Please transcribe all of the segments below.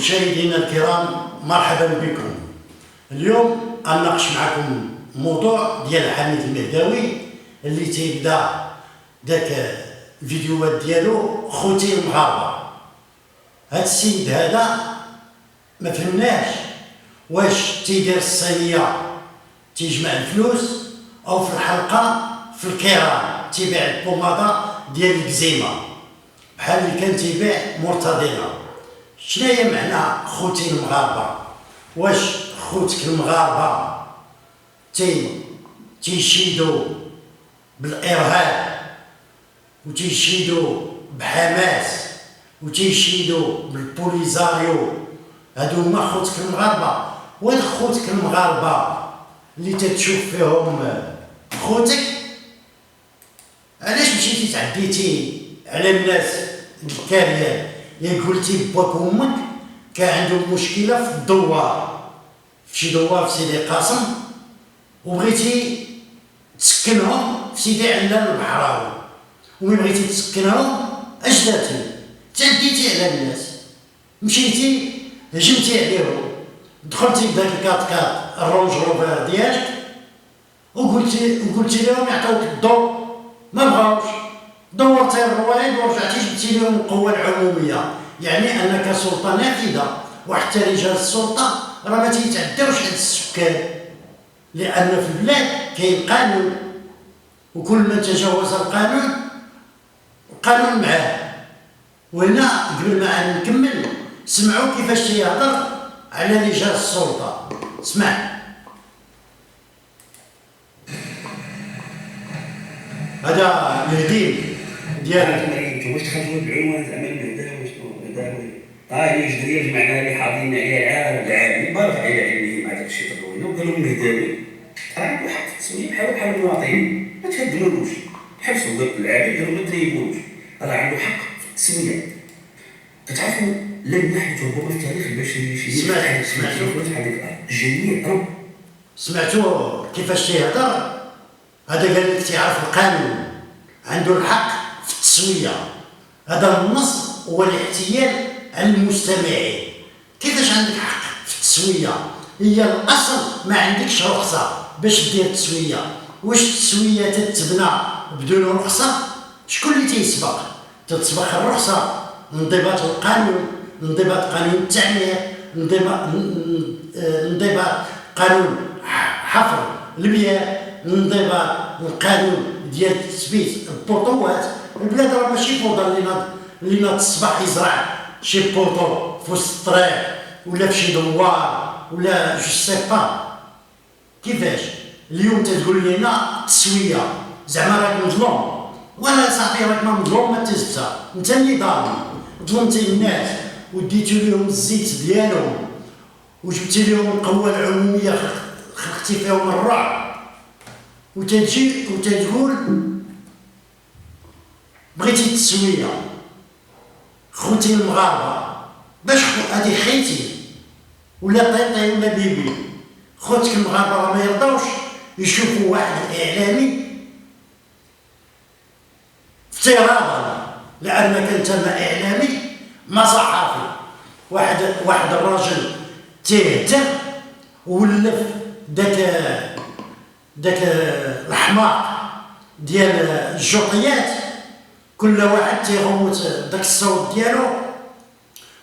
مشاهدينا الكرام، مرحبا بكم. اليوم أناقش معكم موضوع ديال حميد المهداوي اللي تيبدا داك الفيديوهات ديالو خوتي المغاربه. هاد السيد هذا ما فهمناش واش تيدير الصينيه تيجمع الفلوس او في الحلقه في الكيران تيبيع البوماده ديال الكزيمه بحال اللي كان تيبيع مرتضينا. شناهي معنى خوتي المغاربه؟ واش خوتك المغاربه تيشيدوا بالارهاب وتيشيدوا بحماس وتيشيدوا بالبوليزاريو؟ هادو هما خوتك المغاربه. وين خوتك المغاربه اللي تتشوف فيهم خوتك؟ علاش مشيتي تعديتي على الناس الكاريان؟ يا قلتي باك وامك كان عندهم مشكله في الدوار، في شي دوار في سيدي قاسم، وبغيتي تسكنهم في سيدي علان البحراوي، وملي بغيتي تسكنهم اش درتي؟ تعديتي على الناس، مشيتي هجمتي عليهم، دخلتي بداك الكاط الرونج روفر ديالك وقلتي لهم يعطيوك الضوء، ما بغاوش، دورتي الروائد ورجعتي جبتي لهم القوه العموميه. يعني انك سلطه نافذه، وحتى رجال السلطه راه ما تيتعداوش على السكان، لان في البلاد كاين قانون، وكل من تجاوز القانون القانون معاه. وهنا قبل ما نكمل سمعوا كيفاش تيهضر على رجال السلطه. اسمع. هذا الهديم ديالك. واش تخرجوا بالعنوان زعما المهداوي شنو المهداوي؟ هي جدريه جمعنا اللي حاضرين عليها العالم بارك على علمهم مع داك الشيء تطويل، وقالوا المهداوي عنده حق في التسويه بحال المواطنين، ما تهدمولوش بحال سوق العابد قالوا ما تريبولوش، راه عنده حق في التسويه. كتعرفوا لم يحدث ربما في التاريخ البشري شيء سمعتوا كيفاش تيهضر؟ هذا قال لك تيعرف القانون، عنده الحق في التسويه. هذا النص هو الاحتيال على المستمعين. كيفاش عندك حق في التسويه؟ هي الاصل ما عندكش رخصه باش دير التسويه. واش التسويه تتبنى بدون رخصه؟ شكون اللي تيسبق؟ تتسبق الرخصه، انضباط القانون، انضباط قانون التعمير، انضباط قانون حفر المياه، انضباط القانون ديال تثبيت البطوات. البلاد راه ماشي فوضى اللي ناض الصباح يزرع شي بوطو في وسط الطريق ولا في شي دوار ولا جو سي با. كيفاش اليوم تتقول لنا التسويه زعما راك مظلوم؟ ولا صاحبي راك ما مظلوم، ما تزبطها، انت اللي ظالم. ظلمتي الناس وديتو لهم الزيت ديالهم وجبتي لهم القوه العموميه، خلقتي فيهم الرعب، وتجي وتقول بغيتي التسويه. خوتي المغاربه باش هادي خيتي ولا طيطي ولا بيبي، خوتك المغاربه راه ما يرضاوش يشوفوا واحد اعلامي افتراضا، لانك انت ما اعلامي ما صحافي. واحد الراجل تيهتم وولف داك الحماق ديال الجوطيات، كل واحد تيغوت داك الصوت ديالو،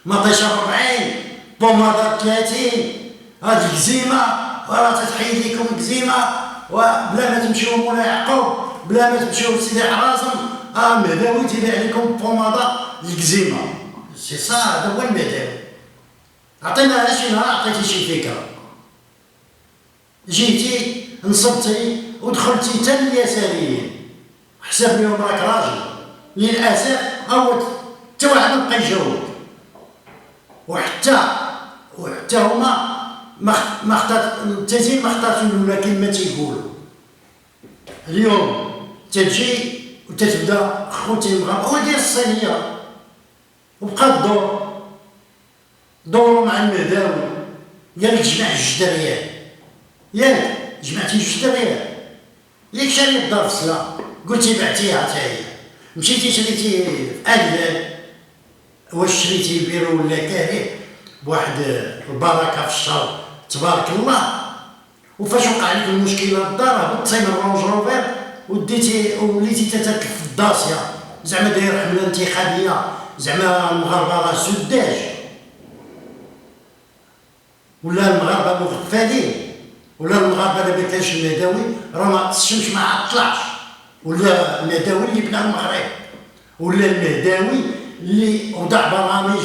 مطيشه 40 بوماده 30، هاد الكزيمه راه تتحيد لكم الكزيمه، وبلا ما تمشيو مولاي يعقوب، بلا ما تمشيو لسيدي حرازم، مهداوي تيبيع لكم بوماده الكزيمه. سي صا، هذا هو المهداوي. عطينا شي نهار عطيتي شي فكره، جيتي نصبتي ودخلتي حتى لليساريين، حسب لهم راك راجل. للاسف عوض حتى واحد ما بقى يجاوبك، وحتى هما ما اختاروا الاولى كما تيقولوا. اليوم تجي وتتبدا خوتي المغاربه ودير الصينيه وبقى دوروا مع المهداوي. قال لك جمع جوج دريال، ياك جمعتي جوج دريال، ياك شاري الدار في سلا، قلتي بعتيها حتى هي، مشيتي شريتي في اجلال، واش شريتي بيرو ولا كاري بواحد البركه في الشهر تبارك الله. وفاش وقع لك المشكله الدار هبطتي من الرونج روفير وديتي وليتي تتركب في الداسيه، زعما داير حمله انتخابيه، زعما المغاربه راه سداج ولا المغاربه مغفلين، ولا المغاربه الا ما كانش المهداوي راه ما الشمس ما عطلعش، ولا المهداوي اللي بنى المغرب، ولا المهداوي اللي وضع برامج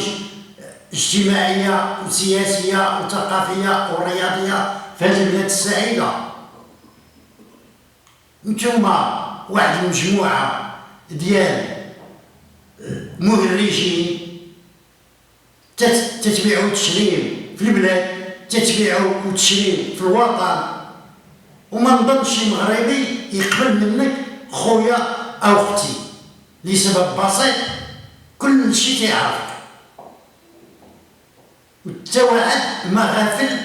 اجتماعيه وسياسيه وثقافيه ورياضيه في هذه البلاد السعيده. نتوما واحد المجموعه ديال مهرجين تتبيعوا التشريم في البلاد، تتبيعوا التشريم في الوطن، وما نظنش شي مغربي يقبل منك خويا او اختي لسبب بسيط، كل شيء تعرفك، وتا واحد ما غافل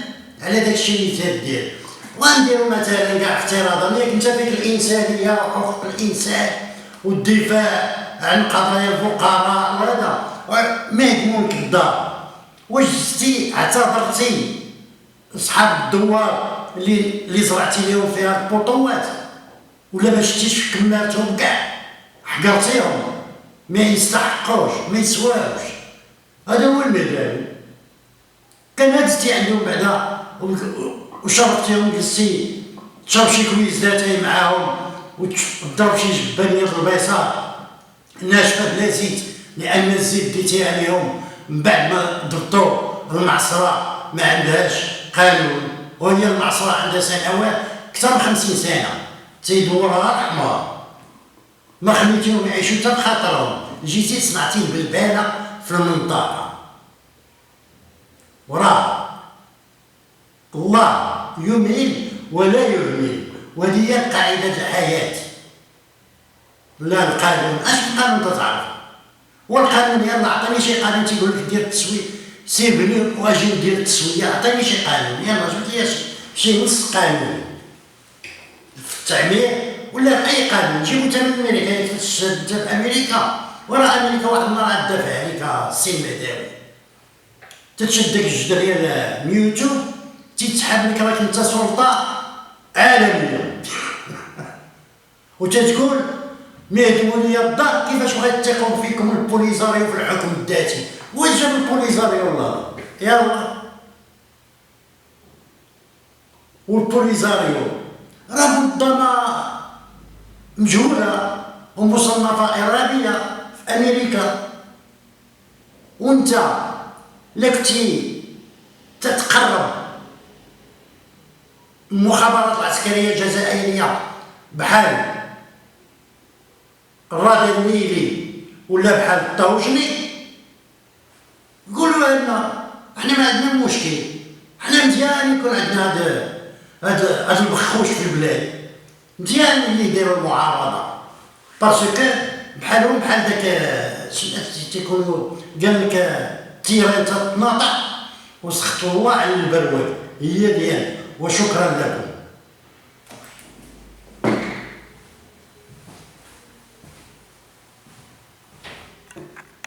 على داك الشيء اللي تدير. ونديروا مثلا كاع افتراضا ياك انت فيك الانسانيه وحقوق الانسان والدفاع عن قضايا الفقراء وهذا ما يهمك الدار، واش جيتي اعتذرتي اصحاب الدوار اللي زرعتي لهم فيها البطوات، ولا ما شتيش في كمارتهم كاع حقرتيهم ما يستحقوش ما يسواوش؟ هذا هو المداوي. كان هزتي عندهم بعدا وشربتيهم جلستي تشرب شي كويزاتي معاهم وتضرب شي جبانيات البيصار ناشفه بلا زيت، لان الزيت ديتي عليهم من بعد ما ضبطوا المعصره ما عندهاش قانون، وهي المعصره عندها سنوات اكثر من 50 سنه تيدورها الحمار، ما خليتيهم يعيشوا حتى بخاطرهم، جيتي صنعتيه بالباله في المنطقه. وراه الله يمهل ولا يهمل، وهذه هي قاعده الحياه. لا القانون اش القانون تتعرف؟ والقانون يلا عطيني شي قانون تيقول لك دير التسويه، سير بني واجي ندير التسويه، عطيني شي قانون يلا جبت لي شي نص قانون في التعمير ولا اي قانون. جيبو حتى من امريكا، تشد في امريكا، وراه امريكا واحد المراه تدافع عليك السي المهداوي، تتشد ديك الجدر ديال يوتيوب تيتسحب لك راك انت سلطه عالميه وتتقول مهدوا لي الدار كيفاش بغيت تيقوم فيكم البوليزاريو في الحكم الذاتي. واش جاب البوليزاريو الله؟ يلا والبوليزاريو راه منظمه مجهوله ومصنفه ارهابيه في امريكا، وانت لا كنتي تتقرب المخابرات العسكريه الجزائريه بحال الرادي النيلي ولا بحال الطوجني، قولوا لنا احنا ما عندنا مشكل، احنا مزيان يكون عندنا هذا البخوش في البلاد، مزيان اللي يديروا المعارضه، باسكو بحالهم بحال داك تيكونوا قال لك تيران تتناطع وسخط الله على البرواد، هي ديالنا. وشكرا لكم.